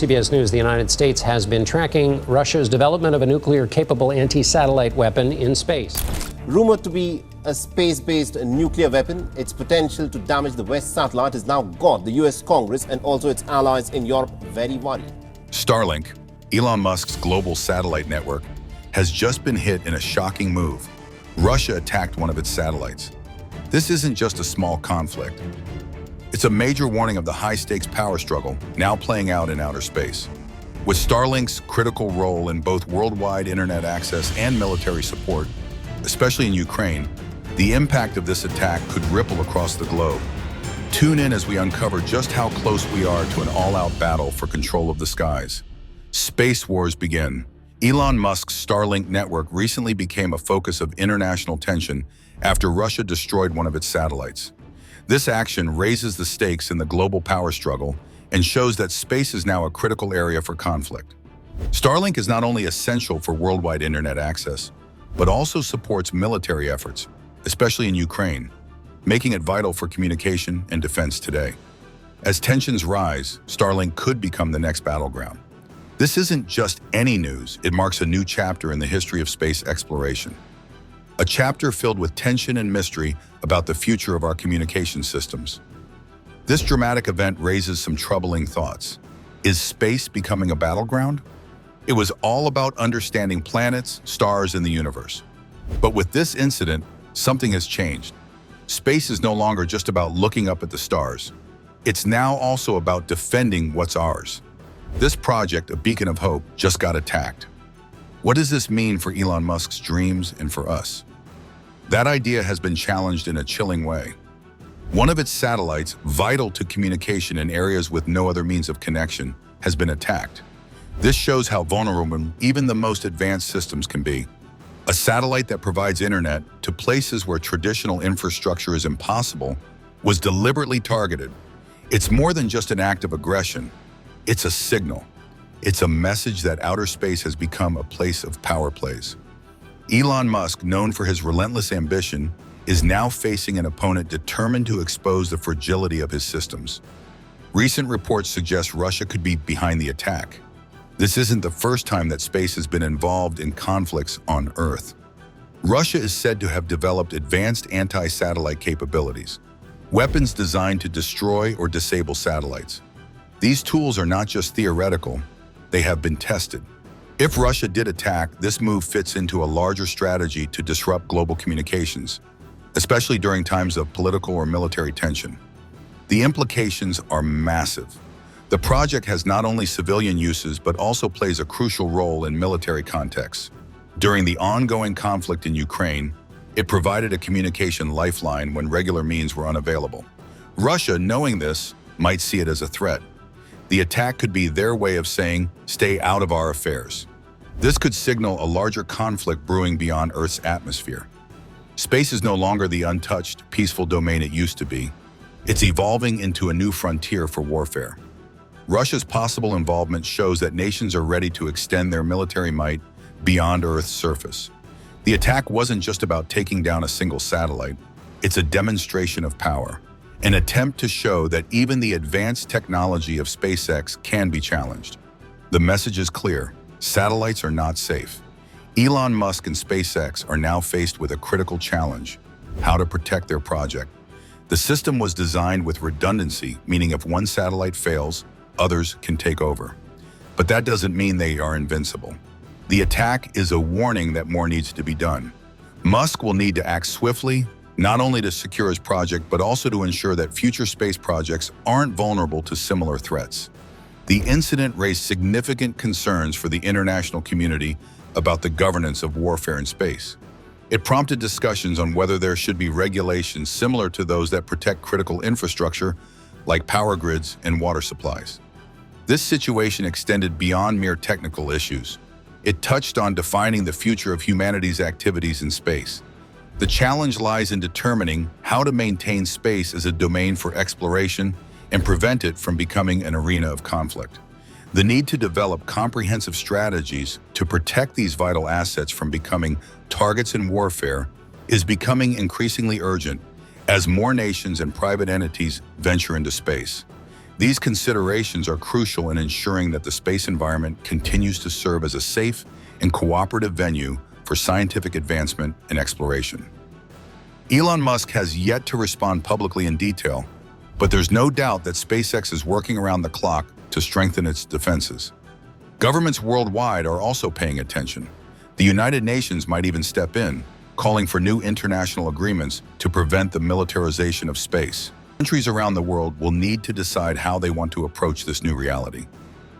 CBS News. The United States has been tracking Russia's development of a nuclear-capable anti-satellite weapon in space. Rumored to be a space-based nuclear weapon, its potential to damage the West satellite has now got the US Congress and also its allies in Europe very worried. Starlink, Elon Musk's global satellite network, has just been hit in a shocking move. Russia attacked one of its satellites. This isn't just a small conflict. It's a major warning of the high-stakes power struggle now playing out in outer space. With Starlink's critical role in both worldwide internet access and military support, especially in Ukraine, the impact of this attack could ripple across the globe. Tune in as we uncover just how close we are to an all-out battle for control of the skies. Space wars begin. Elon Musk's Starlink network recently became a focus of international tension after Russia destroyed one of its satellites. This action raises the stakes in the global power struggle and shows that space is now a critical area for conflict. Starlink is not only essential for worldwide internet access, but also supports military efforts, especially in Ukraine, making it vital for communication and defense today. As tensions rise, Starlink could become the next battleground. This isn't just any news, it marks a new chapter in the history of space exploration. A chapter filled with tension and mystery about the future of our communication systems. This dramatic event raises some troubling thoughts. Is space becoming a battleground? It was all about understanding planets, stars, and the universe. But with this incident, something has changed. Space is no longer just about looking up at the stars. It's now also about defending what's ours. This project, a beacon of hope, just got attacked. What does this mean for Elon Musk's dreams and for us? That idea has been challenged in a chilling way. One of its satellites, vital to communication in areas with no other means of connection, has been attacked. This shows how vulnerable even the most advanced systems can be. A satellite that provides internet to places where traditional infrastructure is impossible was deliberately targeted. It's more than just an act of aggression. It's a signal. It's a message that outer space has become a place of power plays. Elon Musk, known for his relentless ambition, is now facing an opponent determined to expose the fragility of his systems. Recent reports suggest Russia could be behind the attack. This isn't the first time that space has been involved in conflicts on Earth. Russia is said to have developed advanced anti-satellite capabilities, weapons designed to destroy or disable satellites. These tools are not just theoretical, they have been tested. If Russia did attack, this move fits into a larger strategy to disrupt global communications, especially during times of political or military tension. The implications are massive. The project has not only civilian uses, but also plays a crucial role in military contexts. During the ongoing conflict in Ukraine, it provided a communication lifeline when regular means were unavailable. Russia, knowing this, might see it as a threat. The attack could be their way of saying, "Stay out of our affairs." This could signal a larger conflict brewing beyond Earth's atmosphere. Space is no longer the untouched, peaceful domain it used to be. It's evolving into a new frontier for warfare. Russia's possible involvement shows that nations are ready to extend their military might beyond Earth's surface. The attack wasn't just about taking down a single satellite. It's a demonstration of power, an attempt to show that even the advanced technology of SpaceX can be challenged. The message is clear: satellites are not safe. Elon Musk and SpaceX are now faced with a critical challenge: how to protect their project. The system was designed with redundancy, meaning if one satellite fails, others can take over. But that doesn't mean they are invincible. The attack is a warning that more needs to be done. Musk will need to act swiftly, not only to secure his project, but also to ensure that future space projects aren't vulnerable to similar threats. The incident raised significant concerns for the international community about the governance of warfare in space. It prompted discussions on whether there should be regulations similar to those that protect critical infrastructure, like power grids and water supplies. This situation extended beyond mere technical issues. It touched on defining the future of humanity's activities in space. The challenge lies in determining how to maintain space as a domain for exploration and prevent it from becoming an arena of conflict. The need to develop comprehensive strategies to protect these vital assets from becoming targets in warfare is becoming increasingly urgent as more nations and private entities venture into space. These considerations are crucial in ensuring that the space environment continues to serve as a safe and cooperative venue for scientific advancement and exploration. Elon Musk has yet to respond publicly in detail, but there's no doubt that SpaceX is working around the clock to strengthen its defenses. Governments worldwide are also paying attention. The United Nations might even step in, calling for new international agreements to prevent the militarization of space. Countries around the world will need to decide how they want to approach this new reality.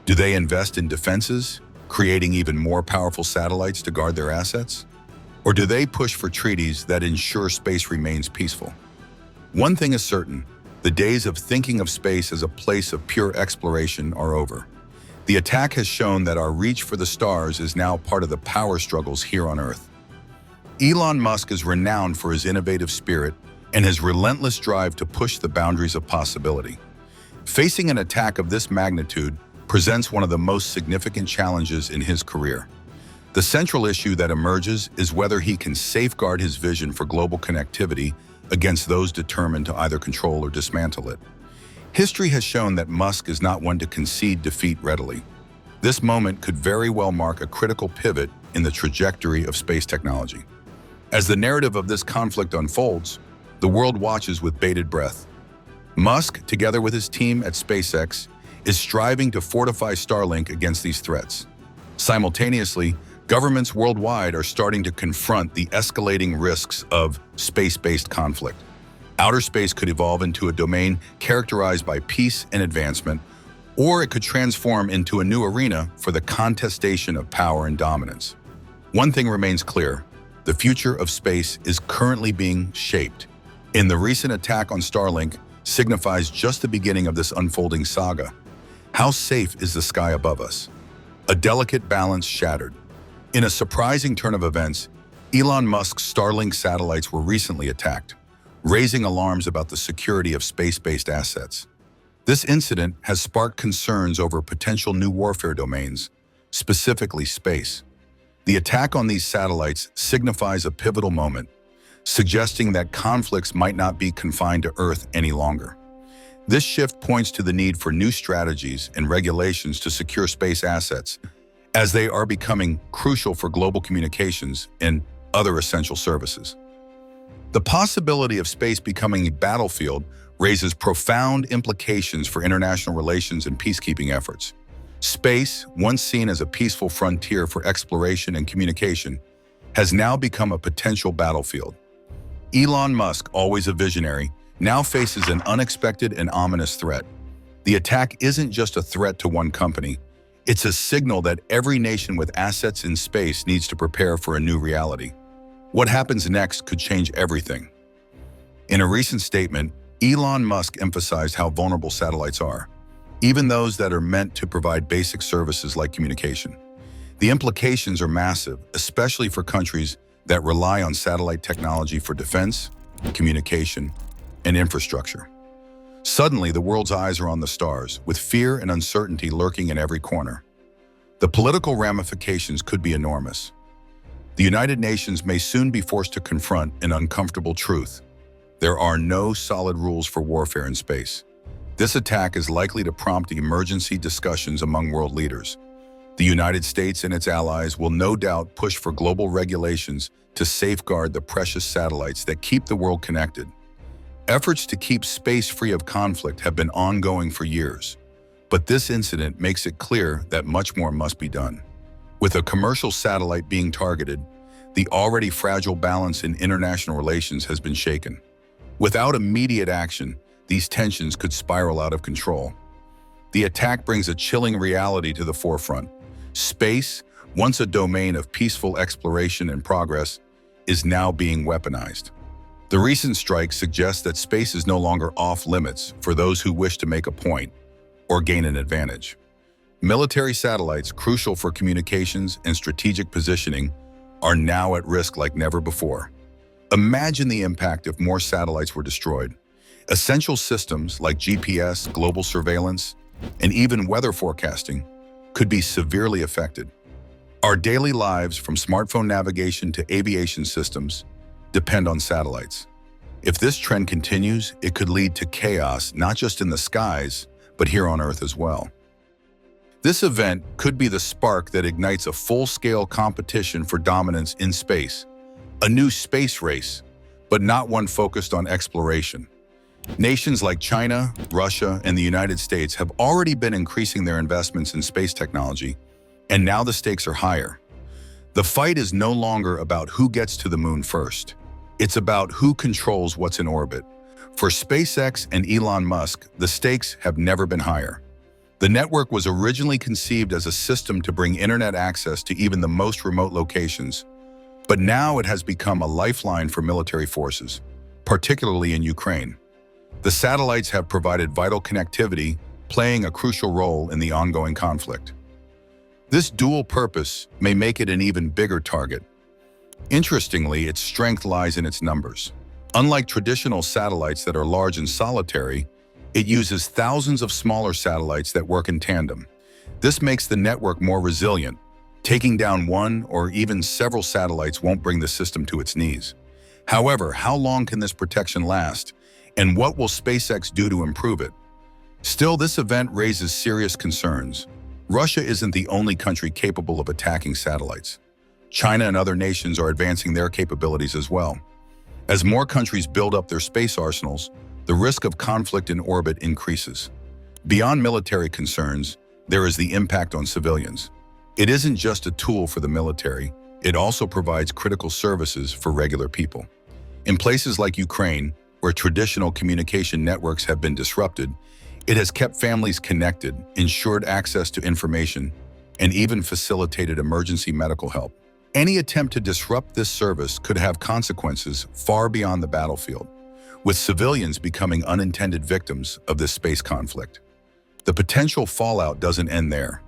Do they invest in defenses, creating even more powerful satellites to guard their assets? Or do they push for treaties that ensure space remains peaceful? One thing is certain, the days of thinking of space as a place of pure exploration are over. The attack has shown that our reach for the stars is now part of the power struggles here on Earth. Elon Musk is renowned for his innovative spirit and his relentless drive to push the boundaries of possibility. Facing an attack of this magnitude presents one of the most significant challenges in his career. The central issue that emerges is whether he can safeguard his vision for global connectivity against those determined to either control or dismantle it. History has shown that Musk is not one to concede defeat readily. This moment could very well mark a critical pivot in the trajectory of space technology. As the narrative of this conflict unfolds, the world watches with bated breath. Musk, together with his team at SpaceX, is striving to fortify Starlink against these threats. Simultaneously, governments worldwide are starting to confront the escalating risks of space-based conflict. Outer space could evolve into a domain characterized by peace and advancement, or it could transform into a new arena for the contestation of power and dominance. One thing remains clear: the future of space is currently being shaped. In the recent attack on Starlink signifies just the beginning of this unfolding saga. How safe is the sky above us? A delicate balance shattered. In a surprising turn of events, Elon Musk's Starlink satellites were recently attacked, raising alarms about the security of space-based assets. This incident has sparked concerns over potential new warfare domains, specifically space. The attack on these satellites signifies a pivotal moment, suggesting that conflicts might not be confined to Earth any longer. This shift points to the need for new strategies and regulations to secure space assets, as they are becoming crucial for global communications and other essential services. The possibility of space becoming a battlefield raises profound implications for international relations and peacekeeping efforts. Space, once seen as a peaceful frontier for exploration and communication, has now become a potential battlefield. Elon Musk, always a visionary, now faces an unexpected and ominous threat. The attack isn't just a threat to one company. It's a signal that every nation with assets in space needs to prepare for a new reality. What happens next could change everything. In a recent statement, Elon Musk emphasized how vulnerable satellites are, even those that are meant to provide basic services like communication. The implications are massive, especially for countries that rely on satellite technology for defense, communication, and infrastructure. Suddenly, the world's eyes are on the stars, with fear and uncertainty lurking in every corner. The political ramifications could be enormous. The United Nations may soon be forced to confront an uncomfortable truth. There are no solid rules for warfare in space. This attack is likely to prompt emergency discussions among world leaders. The United States and its allies will no doubt push for global regulations to safeguard the precious satellites that keep the world connected. Efforts to keep space free of conflict have been ongoing for years, but this incident makes it clear that much more must be done. With a commercial satellite being targeted, the already fragile balance in international relations has been shaken. Without immediate action, these tensions could spiral out of control. The attack brings a chilling reality to the forefront. Space, once a domain of peaceful exploration and progress, is now being weaponized. The recent strike suggests that space is no longer off limits for those who wish to make a point or gain an advantage. Military satellites, crucial for communications and strategic positioning, are now at risk like never before. Imagine the impact if more satellites were destroyed. Essential systems like GPS, global surveillance, and even weather forecasting could be severely affected. Our daily lives, from smartphone navigation to aviation systems, depend on satellites. If this trend continues, it could lead to chaos not just in the skies, but here on Earth as well. This event could be the spark that ignites a full-scale competition for dominance in space, a new space race, but not one focused on exploration. Nations like China, Russia, and the United States have already been increasing their investments in space technology, and now the stakes are higher. The fight is no longer about who gets to the moon first. It's about who controls what's in orbit. For SpaceX and Elon Musk, the stakes have never been higher. The network was originally conceived as a system to bring internet access to even the most remote locations, but now it has become a lifeline for military forces, particularly in Ukraine. The satellites have provided vital connectivity, playing a crucial role in the ongoing conflict. This dual purpose may make it an even bigger target. Interestingly, its strength lies in its numbers. Unlike traditional satellites that are large and solitary, it uses thousands of smaller satellites that work in tandem. This makes the network more resilient. Taking down one or even several satellites won't bring the system to its knees. However, how long can this protection last, and what will SpaceX do to improve it? Still, this event raises serious concerns. Russia isn't the only country capable of attacking satellites. China and other nations are advancing their capabilities as well. As more countries build up their space arsenals, the risk of conflict in orbit increases. Beyond military concerns, there is the impact on civilians. It isn't just a tool for the military, it also provides critical services for regular people. In places like Ukraine, where traditional communication networks have been disrupted, it has kept families connected, ensured access to information, and even facilitated emergency medical help. Any attempt to disrupt this service could have consequences far beyond the battlefield, with civilians becoming unintended victims of this space conflict. The potential fallout doesn't end there.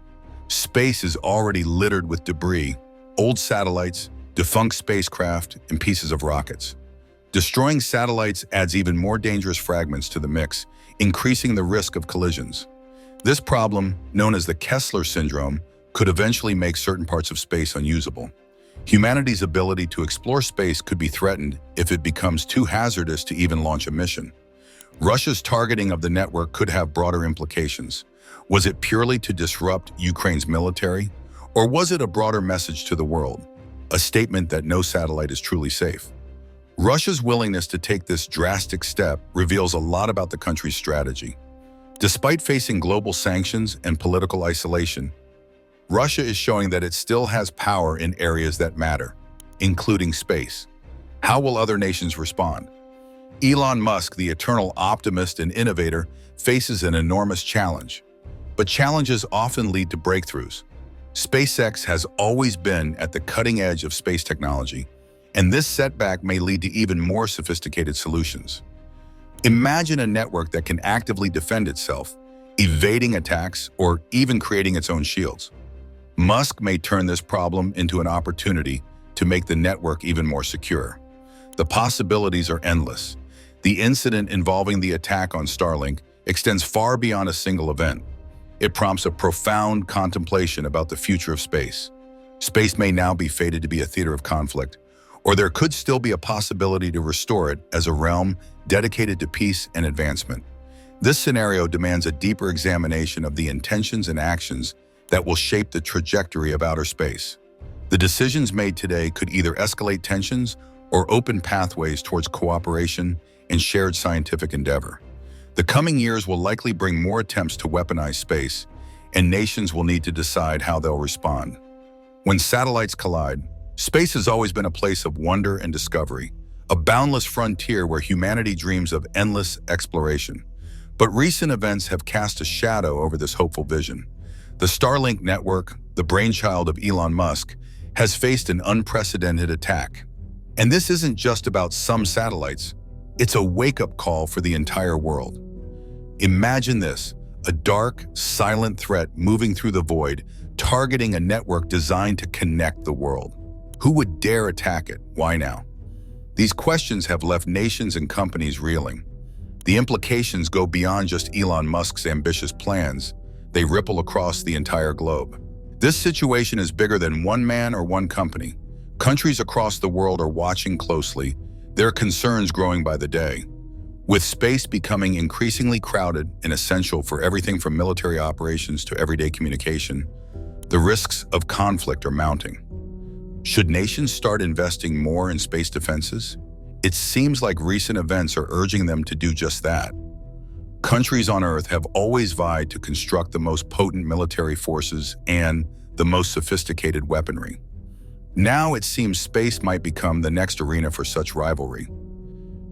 Space is already littered with debris, old satellites, defunct spacecraft, and pieces of rockets. Destroying satellites adds even more dangerous fragments to the mix, increasing the risk of collisions. This problem, known as the Kessler syndrome, could eventually make certain parts of space unusable. Humanity's ability to explore space could be threatened if it becomes too hazardous to even launch a mission. Russia's targeting of the network could have broader implications. Was it purely to disrupt Ukraine's military, or was it a broader message to the world, a statement that no satellite is truly safe? Russia's willingness to take this drastic step reveals a lot about the country's strategy. Despite facing global sanctions and political isolation, Russia is showing that it still has power in areas that matter, including space. How will other nations respond? Elon Musk, the eternal optimist and innovator, faces an enormous challenge. But challenges often lead to breakthroughs. SpaceX has always been at the cutting edge of space technology, and this setback may lead to even more sophisticated solutions. Imagine a network that can actively defend itself, evading attacks, or even creating its own shields. Musk may turn this problem into an opportunity to make the network even more secure. The possibilities are endless. The incident involving the attack on Starlink extends far beyond a single event. It prompts a profound contemplation about the future of space. Space may now be fated to be a theater of conflict, or there could still be a possibility to restore it as a realm dedicated to peace and advancement. This scenario demands a deeper examination of the intentions and actions that will shape the trajectory of outer space. The decisions made today could either escalate tensions or open pathways towards cooperation and shared scientific endeavor. The coming years will likely bring more attempts to weaponize space, and nations will need to decide how they'll respond. When satellites collide, space has always been a place of wonder and discovery, a boundless frontier where humanity dreams of endless exploration. But recent events have cast a shadow over this hopeful vision. The Starlink network, the brainchild of Elon Musk, has faced an unprecedented attack. And this isn't just about some satellites, it's a wake-up call for the entire world. Imagine this, a dark, silent threat moving through the void, targeting a network designed to connect the world. Who would dare attack it? Why now? These questions have left nations and companies reeling. The implications go beyond just Elon Musk's ambitious plans. They ripple across the entire globe. This situation is bigger than one man or one company. Countries across the world are watching closely, their concerns growing by the day. With space becoming increasingly crowded and essential for everything from military operations to everyday communication, the risks of conflict are mounting. Should nations start investing more in space defenses? It seems like recent events are urging them to do just that. Countries on Earth have always vied to construct the most potent military forces and the most sophisticated weaponry. Now it seems space might become the next arena for such rivalry.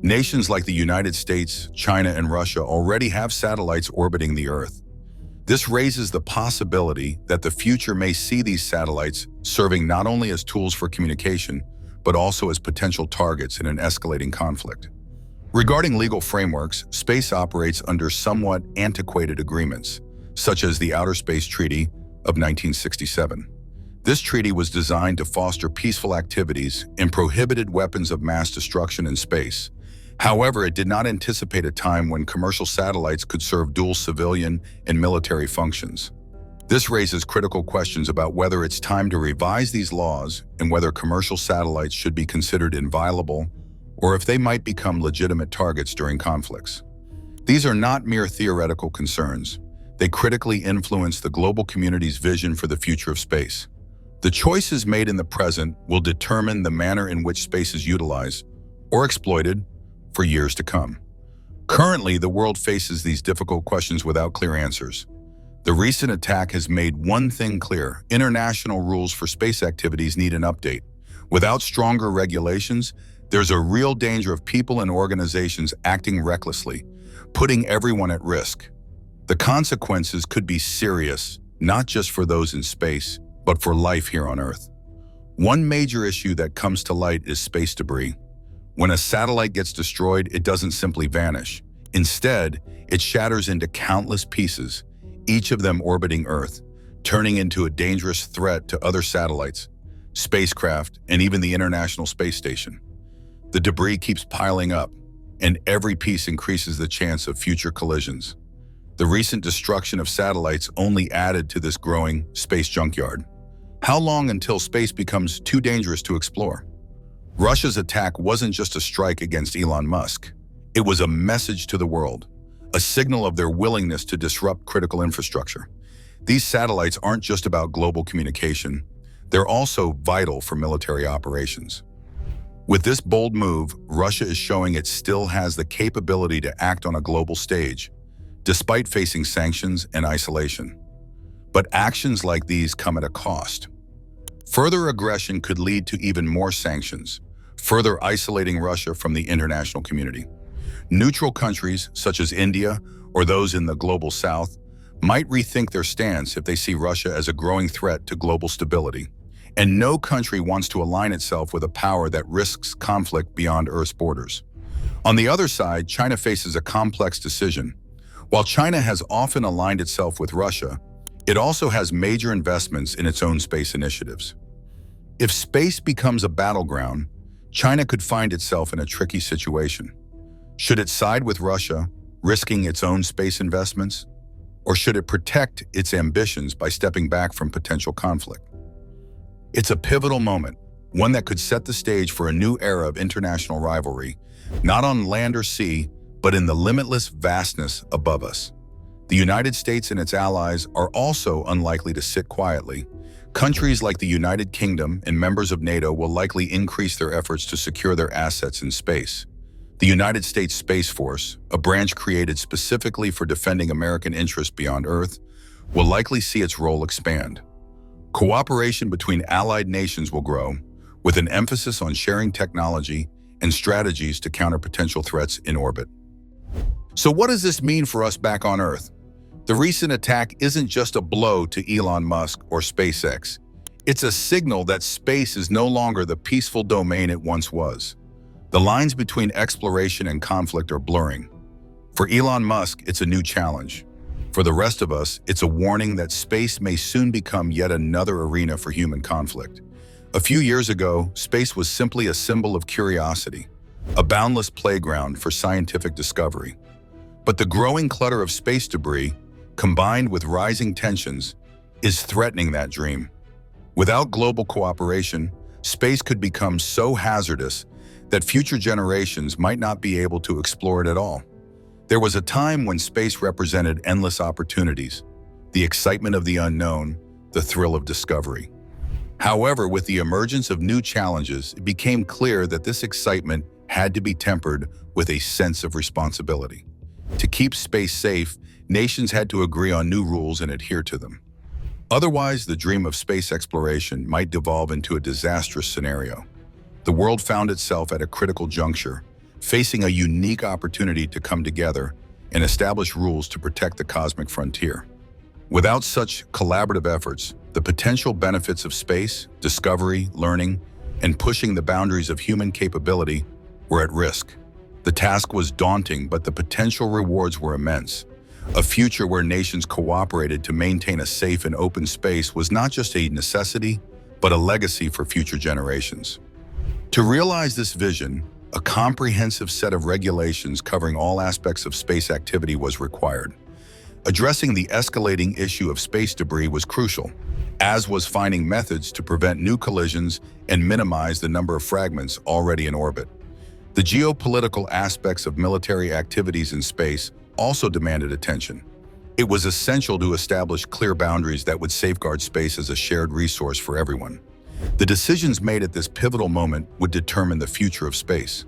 Nations like the United States, China, and Russia already have satellites orbiting the Earth. This raises the possibility that the future may see these satellites serving not only as tools for communication, but also as potential targets in an escalating conflict. Regarding legal frameworks, space operates under somewhat antiquated agreements, such as the Outer Space Treaty of 1967. This treaty was designed to foster peaceful activities and prohibited weapons of mass destruction in space. However, it did not anticipate a time when commercial satellites could serve dual civilian and military functions. This raises critical questions about whether it's time to revise these laws and whether commercial satellites should be considered inviolable or if they might become legitimate targets during conflicts. These are not mere theoretical concerns. They critically influence the global community's vision for the future of space. The choices made in the present will determine the manner in which space is utilized or exploited for years to come. Currently, the world faces these difficult questions without clear answers. The recent attack has made one thing clear: international rules for space activities need an update. Without stronger regulations, there's a real danger of people and organizations acting recklessly, putting everyone at risk. The consequences could be serious, not just for those in space, but for life here on Earth. One major issue that comes to light is space debris. When a satellite gets destroyed, it doesn't simply vanish. Instead, it shatters into countless pieces, each of them orbiting Earth, turning into a dangerous threat to other satellites, spacecraft, and even the International Space Station. The debris keeps piling up, and every piece increases the chance of future collisions. The recent destruction of satellites only added to this growing space junkyard. How long until space becomes too dangerous to explore? Russia's attack wasn't just a strike against Elon Musk. It was a message to the world, a signal of their willingness to disrupt critical infrastructure. These satellites aren't just about global communication. They're also vital for military operations. With this bold move, Russia is showing it still has the capability to act on a global stage, despite facing sanctions and isolation. But actions like these come at a cost. Further aggression could lead to even more sanctions, further isolating Russia from the international community. Neutral countries, such as India or those in the global south, might rethink their stance if they see Russia as a growing threat to global stability. And no country wants to align itself with a power that risks conflict beyond Earth's borders. On the other side, China faces a complex decision. While China has often aligned itself with Russia, it also has major investments in its own space initiatives. If space becomes a battleground, China could find itself in a tricky situation. Should it side with Russia, risking its own space investments? Or should it protect its ambitions by stepping back from potential conflict? It's a pivotal moment, one that could set the stage for a new era of international rivalry, not on land or sea, but in the limitless vastness above us. The United States and its allies are also unlikely to sit quietly. Countries like the United Kingdom and members of NATO will likely increase their efforts to secure their assets in space. The United States Space Force, a branch created specifically for defending American interests beyond Earth, will likely see its role expand. Cooperation between allied nations will grow, with an emphasis on sharing technology and strategies to counter potential threats in orbit. So what does this mean for us back on Earth? The recent attack isn't just a blow to Elon Musk or SpaceX. It's a signal that space is no longer the peaceful domain it once was. The lines between exploration and conflict are blurring. For Elon Musk, it's a new challenge. For the rest of us, it's a warning that space may soon become yet another arena for human conflict. A few years ago, space was simply a symbol of curiosity, a boundless playground for scientific discovery. But the growing clutter of space debris, combined with rising tensions, is threatening that dream. Without global cooperation, space could become so hazardous that future generations might not be able to explore it at all. There was a time when space represented endless opportunities, the excitement of the unknown, the thrill of discovery. However, with the emergence of new challenges, it became clear that this excitement had to be tempered with a sense of responsibility. To keep space safe, nations had to agree on new rules and adhere to them. Otherwise, the dream of space exploration might devolve into a disastrous scenario. The world found itself at a critical juncture, facing a unique opportunity to come together and establish rules to protect the cosmic frontier. Without such collaborative efforts, the potential benefits of space, discovery, learning, and pushing the boundaries of human capability were at risk. The task was daunting, but the potential rewards were immense. A future where nations cooperated to maintain a safe and open space was not just a necessity, but a legacy for future generations. To realize this vision, a comprehensive set of regulations covering all aspects of space activity was required. Addressing the escalating issue of space debris was crucial, as was finding methods to prevent new collisions and minimize the number of fragments already in orbit. The geopolitical aspects of military activities in space also demanded attention. It was essential to establish clear boundaries that would safeguard space as a shared resource for everyone. The decisions made at this pivotal moment would determine the future of space.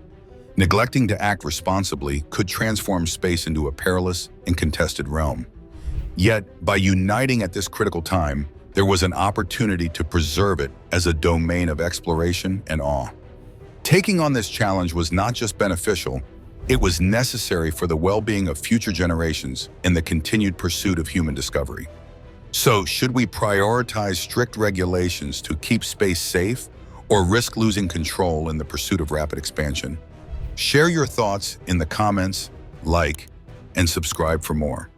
Neglecting to act responsibly could transform space into a perilous and contested realm. Yet, by uniting at this critical time, there was an opportunity to preserve it as a domain of exploration and awe. Taking on this challenge was not just beneficial, it was necessary for the well-being of future generations and the continued pursuit of human discovery. So, should we prioritize strict regulations to keep space safe or risk losing control in the pursuit of rapid expansion? Share your thoughts in the comments, like, and subscribe for more.